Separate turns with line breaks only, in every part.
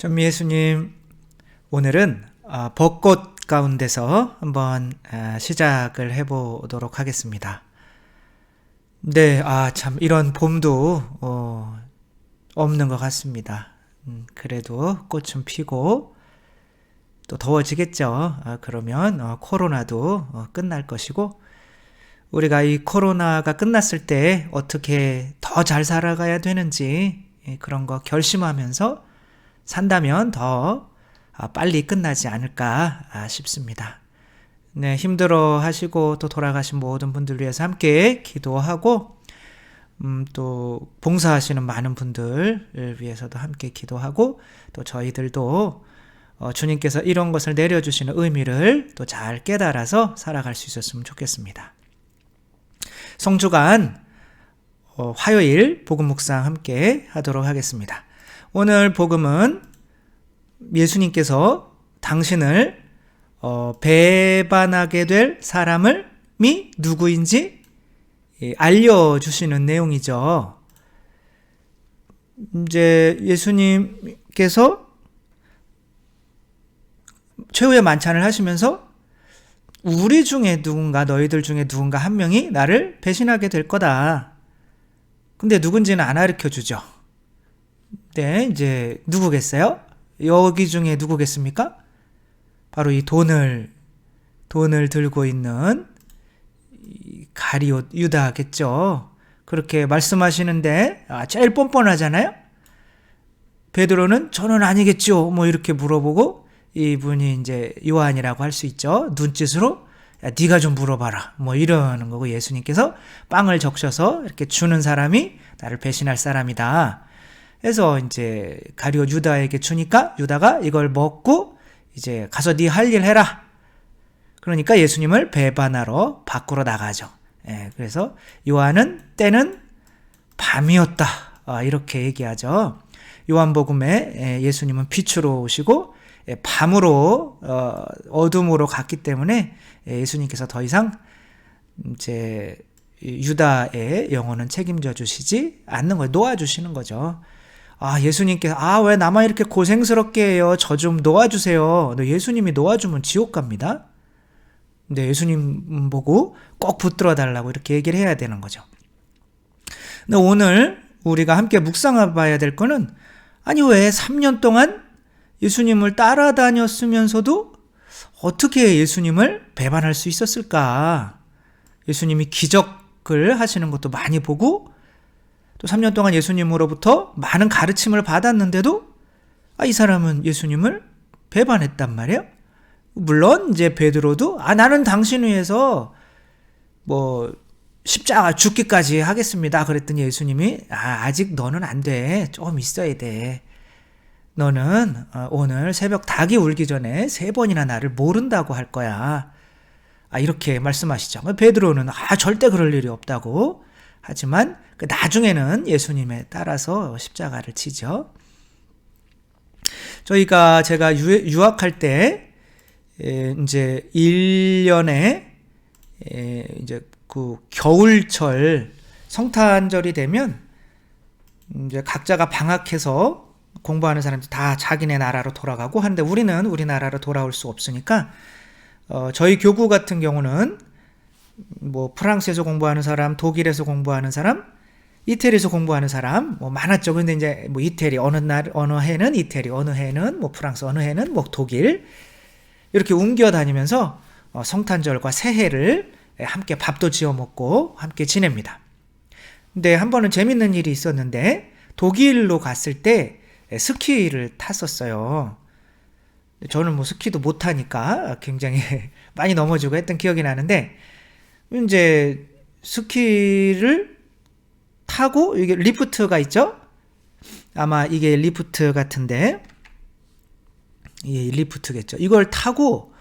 전미 예수님, 오늘은 벚꽃 가운데서 한번 시작을 해보도록 하겠습니다. 네, 참 이런 봄도 없는 것 같습니다. 그래도 꽃은 피고 또 더워지겠죠. 그러면 코로나도 끝날 것이고, 우리가 이 코로나가 끝났을 때 어떻게 더 잘 살아가야 되는지 그런 거 결심하면서 산다면 더 빨리 끝나지 않을까 싶습니다. 네, 힘들어 하시고 또 돌아가신 모든 분들 위해서 함께 기도하고, 또 봉사하시는 많은 분들 위해서도 함께 기도하고, 또 저희들도 주님께서 이런 것을 내려주시는 의미를 또 잘 깨달아서 살아갈 수 있었으면 좋겠습니다. 성주간 화요일 복음 묵상 함께 하도록 하겠습니다. 오늘 복음은 예수님께서 당신을 배반하게 될 사람이 누구인지 알려주시는 내용이죠. 이제 예수님께서 최후의 만찬을 하시면서 우리 중에 누군가, 너희들 중에 누군가 한 명이 나를 배신하게 될 거다. 근데 누군지는 안 가르쳐 주죠. 네, 이제 누구겠어요? 여기 중에 누구겠습니까? 바로 이 돈을 들고 있는 가룟 유다겠죠. 그렇게 말씀하시는데 제일 뻔뻔하잖아요. 베드로는 저는 아니겠죠. 뭐 이렇게 물어보고, 이분이 이제 요한이라고 할 수 있죠. 눈짓으로 야, 네가 좀 물어봐라. 뭐 이러는 거고, 예수님께서 빵을 적셔서 이렇게 주는 사람이 나를 배신할 사람이다. 그래서 이제 가룟 유다에게 주니까 유다가 이걸 먹고 이제 가서 네 할 일 해라. 그러니까 예수님을 배반하러 밖으로 나가죠. 그래서 요한은 때는 밤이었다. 이렇게 얘기하죠. 요한복음에 예수님은 빛으로 오시고 밤으로 어둠으로 갔기 때문에 예수님께서 더 이상 이제 유다의 영혼은 책임져 주시지 않는 거예요. 놓아주시는 거죠. 예수님께서 왜 나만 이렇게 고생스럽게 해요. 저 좀 놓아주세요. 근데 예수님이 놓아주면 지옥 갑니다. 근데 예수님 보고 꼭 붙들어 달라고 이렇게 얘기를 해야 되는 거죠. 근데 오늘 우리가 함께 묵상해 봐야 될 거는, 아니 왜 3년 동안 예수님을 따라다녔으면서도 어떻게 예수님을 배반할 수 있었을까? 예수님이 기적을 하시는 것도 많이 보고, 또 3년 동안 예수님으로부터 많은 가르침을 받았는데도 이 사람은 예수님을 배반했단 말이에요. 물론 이제 베드로도 나는 당신 위해서 뭐 십자가 죽기까지 하겠습니다. 그랬더니 예수님이 아직 너는 안 돼. 좀 있어야 돼. 너는 오늘 새벽 닭이 울기 전에 3번이나 나를 모른다고 할 거야. 이렇게 말씀하시죠. 베드로는 절대 그럴 일이 없다고 하지만 나중에는 예수님에 따라서 십자가를 지죠. 제가 유학할 때 이제 1년에 이제 그 겨울철 성탄절이 되면 이제 각자가 방학해서 공부하는 사람들 다 자기네 나라로 돌아가고 하는데, 우리는 우리나라로 돌아올 수 없으니까 저희 교구 같은 경우는 뭐 프랑스에서 공부하는 사람, 독일에서 공부하는 사람, 이태리에서 공부하는 사람 뭐 많았죠. 근데 이제 뭐 이태리 어느 해는 이태리, 어느 해는 뭐 프랑스, 어느 해는 뭐 독일, 이렇게 옮겨 다니면서 성탄절과 새해를 함께 밥도 지어 먹고 함께 지냅니다. 근데 한 번은 재밌는 일이 있었는데, 독일로 갔을 때 스키를 탔었어요. 저는 뭐 스키도 못하니까 굉장히 많이 넘어지고 했던 기억이 나는데, 이제 스키를 타고, 이게 리프트가 있죠? 아마 이게 리프트 같은데, 이게 리프트겠죠. 이걸 타고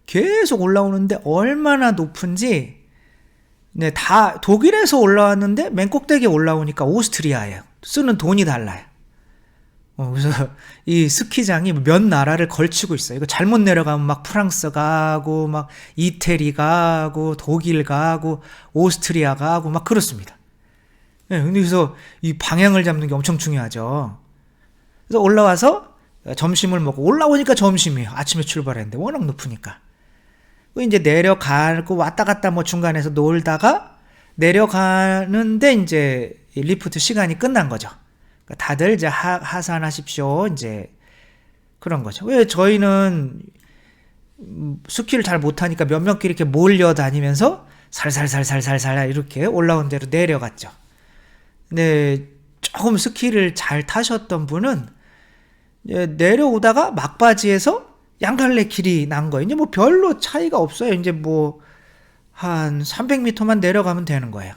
계속 올라오는데 얼마나 높은지, 다 독일에서 올라왔는데 맨 꼭대기에 올라오니까 오스트리아예요. 쓰는 돈이 달라요. 그래서 이 스키장이 몇 나라를 걸치고 있어요. 이거 잘못 내려가면 막 프랑스 가고, 막 이태리 가고, 독일 가고, 오스트리아 가고, 막 그렇습니다. 그래서 이 방향을 잡는 게 엄청 중요하죠. 그래서 올라와서 점심을 먹고 올라오니까 점심이에요. 아침에 출발했는데 워낙 높으니까. 이제 내려가고 왔다 갔다 뭐 중간에서 놀다가 내려가는데 이제 리프트 시간이 끝난 거죠. 그러니까 다들 이제 하산하십시오. 이제 그런 거죠. 왜 저희는 스키를 잘 못하니까 몇 명끼리 이렇게 몰려다니면서 살살살살살살 이렇게 올라온 대로 내려갔죠. 근데 조금 스키를 잘 타셨던 분은 내려오다가 막바지에서 양갈래 길이 난 거예요. 이제 뭐 별로 차이가 없어요. 이제 뭐 한 300m만 내려가면 되는 거예요.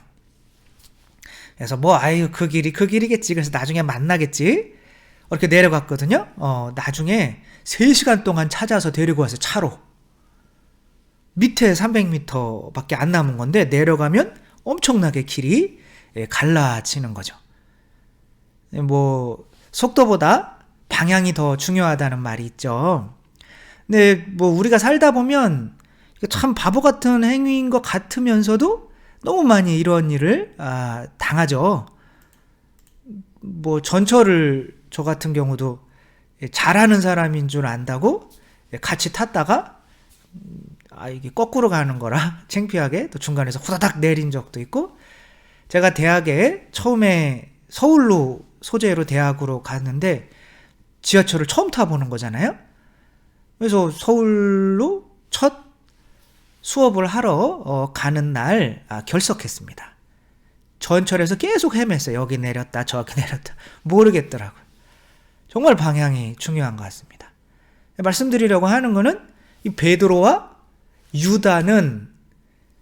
그래서 뭐 아유 그 길이겠지. 그래서 나중에 만나겠지. 이렇게 내려갔거든요. 나중에 3시간 동안 찾아서 데리고 왔어요. 차로. 밑에 300m밖에 안 남은 건데 내려가면 엄청나게 길이 갈라지는 거죠. 뭐 속도보다 방향이 더 중요하다는 말이 있죠. 근데 뭐 우리가 살다 보면 참 바보 같은 행위인 것 같으면서도 너무 많이 이런 일을 당하죠. 뭐 전철을 저 같은 경우도 잘하는 사람인 줄 안다고 같이 탔다가 이게 거꾸로 가는 거라 창피하게 또 중간에서 후다닥 내린 적도 있고, 제가 대학에 처음에 서울로 소재로 대학으로 갔는데 지하철을 처음 타보는 거잖아요. 그래서 서울로 첫 수업을 하러 가는 날 결석했습니다. 전철에서 계속 헤맸어요. 여기 내렸다 저기 내렸다 모르겠더라고요. 정말 방향이 중요한 것 같습니다. 말씀드리려고 하는 거는 이 베드로와 유다는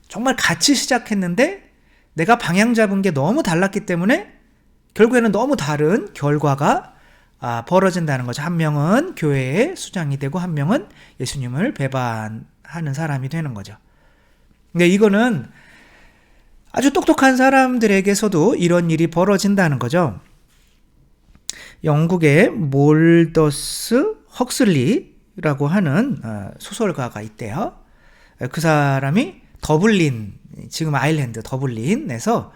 정말 같이 시작했는데 내가 방향 잡은 게 너무 달랐기 때문에 결국에는 너무 다른 결과가 벌어진다는 거죠. 한 명은 교회의 수장이 되고 한 명은 예수님을 배반하는 사람이 되는 거죠. 근데 이거는 아주 똑똑한 사람들에게서도 이런 일이 벌어진다는 거죠. 영국의 몰더스 헉슬리라고 하는 소설가가 있대요. 그 사람이 더블린, 지금 아일랜드 더블린에서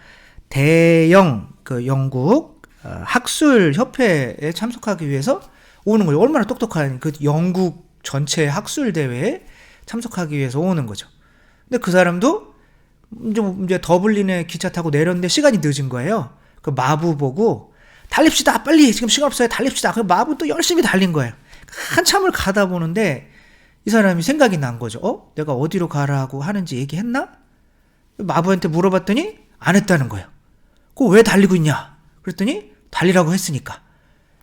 대형 그 영국 학술 협회에 참석하기 위해서 오는 거죠. 얼마나 똑똑한, 그 영국 전체 학술 대회에 참석하기 위해서 오는 거죠. 근데 그 사람도 이제 더블린에 기차 타고 내렸는데 시간이 늦은 거예요. 그 마부 보고 달립시다, 빨리, 지금 시간 없어요, 달립시다. 그 마부 또 열심히 달린 거예요. 한참을 가다 보는데 이 사람이 생각이 난 거죠. 내가 어디로 가라고 하는지 얘기했나? 마부한테 물어봤더니 안 했다는 거예요. 그거 왜 달리고 있냐? 그랬더니 달리라고 했으니까.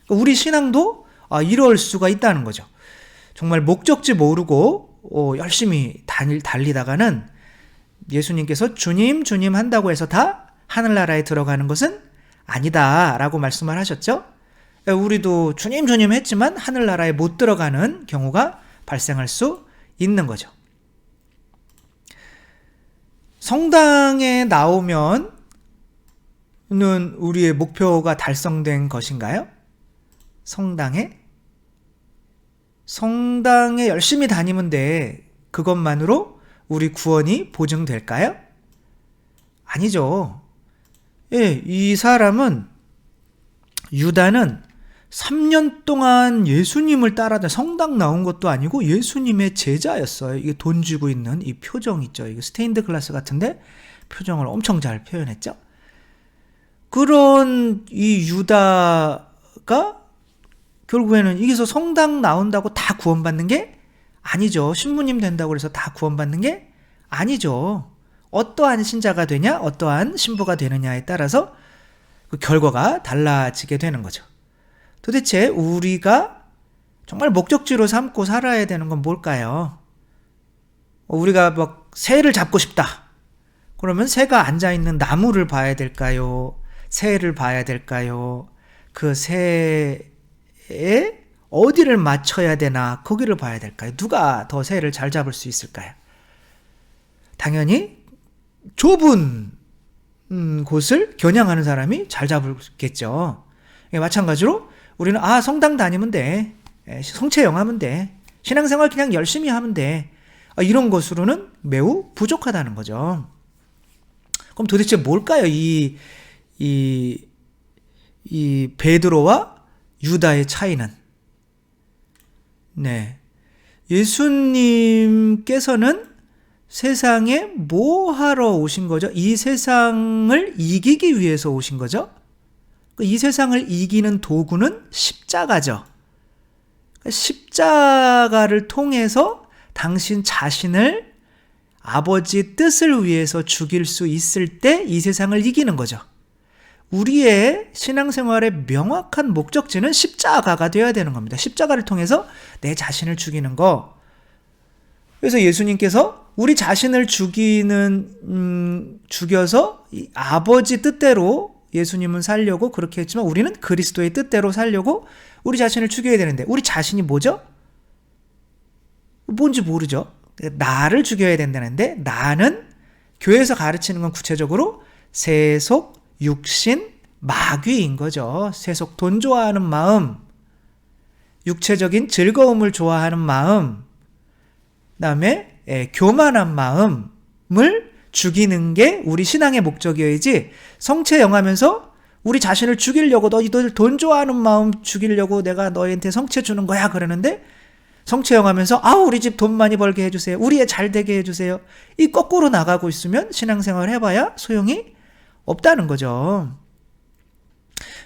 우리 신앙도 이럴 수가 있다는 거죠. 정말 목적지 모르고 열심히 달리다가는 예수님께서 주님 주님 한다고 해서 다 하늘나라에 들어가는 것은 아니다 라고 말씀을 하셨죠. 우리도 주님 주님 했지만 하늘나라에 못 들어가는 경우가 발생할 수 있는 거죠. 성당에 나오면 는 우리의 목표가 달성된 것인가요? 성당에 열심히 다니면 돼. 그것만으로 우리 구원이 보증될까요? 아니죠. 이 사람은, 유다는 3년 동안 예수님을 따라다 성당 나온 것도 아니고 예수님의 제자였어요. 이게 돈 쥐고 있는 이 표정 있죠. 이게 스테인드 글라스 같은데 표정을 엄청 잘 표현했죠. 그런 이 유다가 결국에는 여기서 성당 나온다고 다 구원받는 게 아니죠. 신부님 된다고 해서 다 구원받는 게 아니죠. 어떠한 신자가 되냐, 어떠한 신부가 되느냐에 따라서 그 결과가 달라지게 되는 거죠. 도대체 우리가 정말 목적지로 삼고 살아야 되는 건 뭘까요? 우리가 막 새를 잡고 싶다. 그러면 새가 앉아있는 나무를 봐야 될까요? 새를 봐야 될까요? 그 새에 어디를 맞춰야 되나, 거기를 봐야 될까요? 누가 더 새를 잘 잡을 수 있을까요? 당연히 좁은 곳을 겨냥하는 사람이 잘 잡겠죠. 마찬가지로 우리는 성당 다니면 돼, 성체 영하면 돼, 신앙생활 그냥 열심히 하면 돼, 이런 것으로는 매우 부족하다는 거죠. 그럼 도대체 뭘까요? 이 베드로와 유다의 차이는 네. 예수님께서는 세상에 뭐 하러 오신 거죠? 이 세상을 이기기 위해서 오신 거죠? 이 세상을 이기는 도구는 십자가죠. 십자가를 통해서 당신 자신을 아버지 뜻을 위해서 죽일 수 있을 때 이 세상을 이기는 거죠. 우리의 신앙생활의 명확한 목적지는 십자가가 되어야 되는 겁니다. 십자가를 통해서 내 자신을 죽이는 거. 그래서 예수님께서 우리 자신을 죽여서 아버지 뜻대로 예수님은 살려고 그렇게 했지만 우리는 그리스도의 뜻대로 살려고 우리 자신을 죽여야 되는데 우리 자신이 뭐죠? 뭔지 모르죠. 나를 죽여야 된다는데 나는 교회에서 가르치는 건 구체적으로 세속, 육신, 마귀인 거죠. 세속, 돈 좋아하는 마음, 육체적인 즐거움을 좋아하는 마음, 그다음에 교만한 마음을 죽이는 게 우리 신앙의 목적이어야지 성체 영하면서 우리 자신을 죽이려고 너희들 돈 좋아하는 마음 죽이려고 내가 너희한테 성체 주는 거야 그러는데 성체 영하면서 우리 집 돈 많이 벌게 해주세요. 우리 애 잘 되게 해주세요. 이 거꾸로 나가고 있으면 신앙생활 해봐야 소용이 없다는 거죠.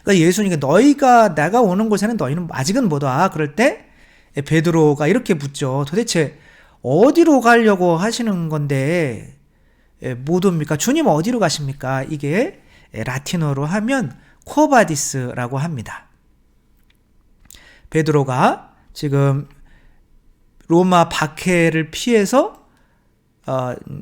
그러니까 예수님이 내가 오는 곳에는 너희는 아직은 못 와. 그럴 때 베드로가 이렇게 묻죠. 도대체 어디로 가려고 하시는 건데 못 옵니까? 주님 어디로 가십니까? 이게 라틴어로 하면 코바디스라고 합니다. 베드로가 지금 로마 박해를 피해서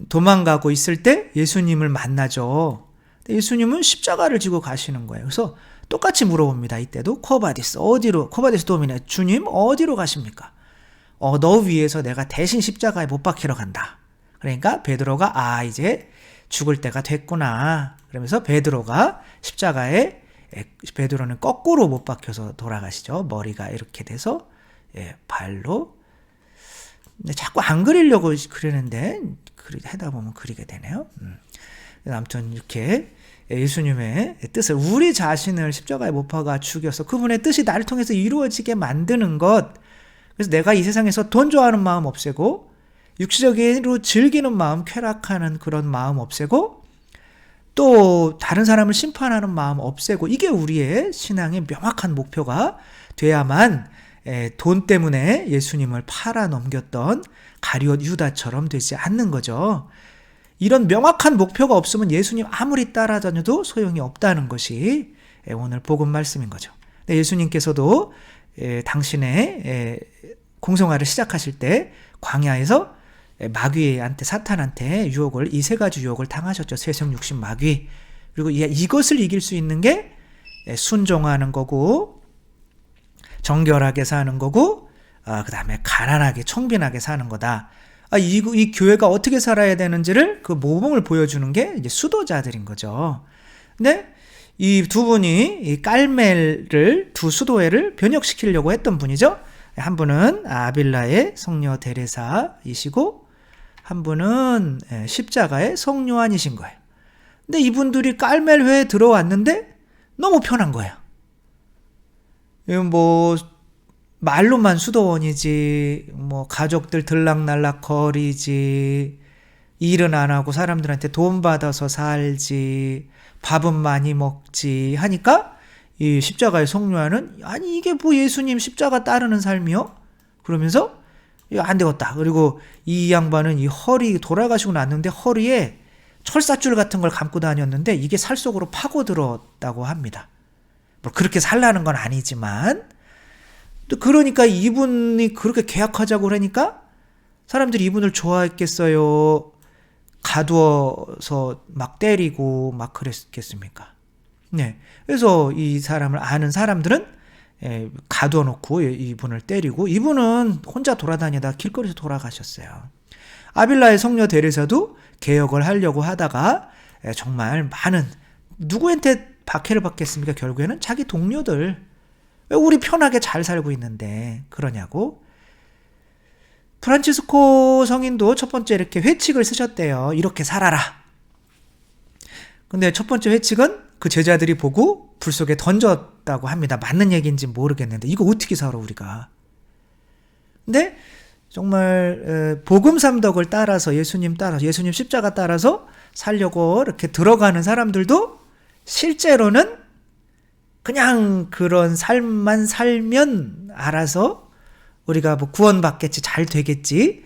도망가고 있을 때 예수님을 만나죠. 예수님은 십자가를 지고 가시는 거예요. 그래서 똑같이 물어봅니다. 이때도 코바디스 도미네 주님 어디로 가십니까? 너 위해서 내가 대신 십자가에 못 박히러 간다. 그러니까 베드로가 이제 죽을 때가 됐구나. 그러면서 베드로가 십자가에 베드로는 거꾸로 못 박혀서 돌아가시죠. 머리가 이렇게 돼서 발로. 근데 자꾸 안 그리려고 그리는데 하다 보면 그리게 되네요. 아무튼 이렇게 예수님의 뜻을 우리 자신을 십자가에 못 박아 죽여서 그분의 뜻이 나를 통해서 이루어지게 만드는 것. 그래서 내가 이 세상에서 돈 좋아하는 마음 없애고 육체적으로 즐기는 마음, 쾌락하는 그런 마음 없애고 또 다른 사람을 심판하는 마음 없애고 이게 우리의 신앙의 명확한 목표가 돼야만 돈 때문에 예수님을 팔아 넘겼던 가룟 유다처럼 되지 않는 거죠. 이런 명확한 목표가 없으면 예수님 아무리 따라다녀도 소용이 없다는 것이 오늘 복음 말씀인 거죠. 예수님께서도 당신의 공생활을 시작하실 때 광야에서 마귀한테 사탄한테 이 세 가지 유혹을 당하셨죠. 세속, 육신, 마귀. 그리고 이것을 이길 수 있는 게 순종하는 거고 정결하게 사는 거고 그 다음에 가난하게 청빈하게 사는 거다. 이 교회가 어떻게 살아야 되는지를 그 모범을 보여주는 게 이제 수도자들인 거죠. 근데 이 두 분이 이 깔멜을 두 수도회를 변혁시키려고 했던 분이죠. 한 분은 아빌라의 성녀 데레사이시고 한 분은 십자가의 성요한이신 거예요. 근데 이분들이 깔멜회에 들어왔는데 너무 편한 거예요. 뭐 말로만 수도원이지 뭐 가족들 들락날락 거리지 일은 안 하고 사람들한테 돈 받아서 살지 밥은 많이 먹지 하니까 이 십자가의 성요한은 아니 이게 뭐 예수님 십자가 따르는 삶이요? 그러면서 안 되겠다. 그리고 이 양반은 이 허리 돌아가시고 났는데 허리에 철사줄 같은 걸 감고 다녔는데 이게 살 속으로 파고들었다고 합니다. 뭐 그렇게 살라는 건 아니지만 또 그러니까 이분이 그렇게 계약하자고 그러니까 사람들이 이분을 좋아했겠어요? 가두어서 막 때리고 막 그랬겠습니까? 네. 그래서 이 사람을 아는 사람들은 가두어 놓고 이분을 때리고 이분은 혼자 돌아다니다 길거리에서 돌아가셨어요. 아빌라의 성녀 데레사도 개혁을 하려고 하다가 정말 많은 누구한테 박해를 받겠습니까? 결국에는 자기 동료들. 왜 우리 편하게 잘 살고 있는데 그러냐고. 프란치스코 성인도 첫 번째 이렇게 회칙을 쓰셨대요. 이렇게 살아라. 근데 첫 번째 회칙은 그 제자들이 보고 불 속에 던졌다고 합니다. 맞는 얘기인지 모르겠는데 이거 어떻게 살아 우리가. 근데 정말 복음 삼덕을 따라서 예수님 십자가 따라서 살려고 이렇게 들어가는 사람들도 실제로는 그냥 그런 삶만 살면 알아서 우리가 뭐 구원받겠지, 잘 되겠지,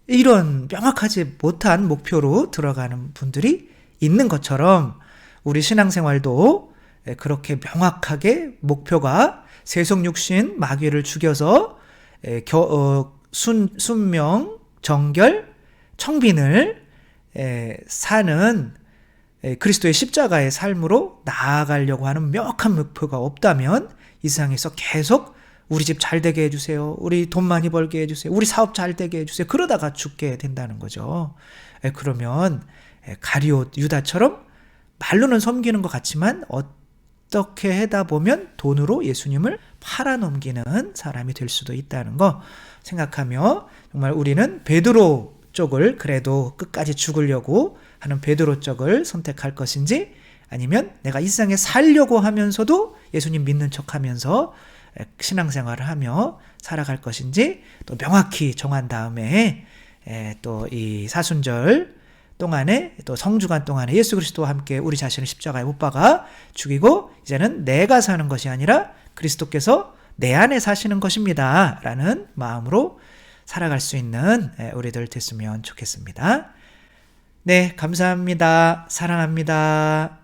이런 명확하지 못한 목표로 들어가는 분들이 있는 것처럼 우리 신앙생활도 그렇게 명확하게 목표가 세속육신 마귀를 죽여서 순명, 정결, 청빈을 사는 그리스도의 십자가의 삶으로 나아가려고 하는 명확한 목표가 없다면 이 세상에서 계속 우리 집 잘 되게 해주세요, 우리 돈 많이 벌게 해주세요, 우리 사업 잘 되게 해주세요, 그러다가 죽게 된다는 거죠. 그러면 가룟 유다처럼 말로는 섬기는 것 같지만 어떻게 하다 보면 돈으로 예수님을 팔아넘기는 사람이 될 수도 있다는 거 생각하며 정말 우리는 베드로 쪽을 그래도 끝까지 죽으려고 하는 베드로 쪽을 선택할 것인지, 아니면 내가 이 세상에 살려고 하면서도 예수님 믿는 척하면서 신앙생활을 하며 살아갈 것인지 또 명확히 정한 다음에 또 이 사순절 동안에 또 성주간 동안에 예수 그리스도와 함께 우리 자신을 십자가에 못 박아 죽이고 이제는 내가 사는 것이 아니라 그리스도께서 내 안에 사시는 것입니다 라는 마음으로 살아갈 수 있는 우리들 됐으면 좋겠습니다. 네, 감사합니다. 사랑합니다.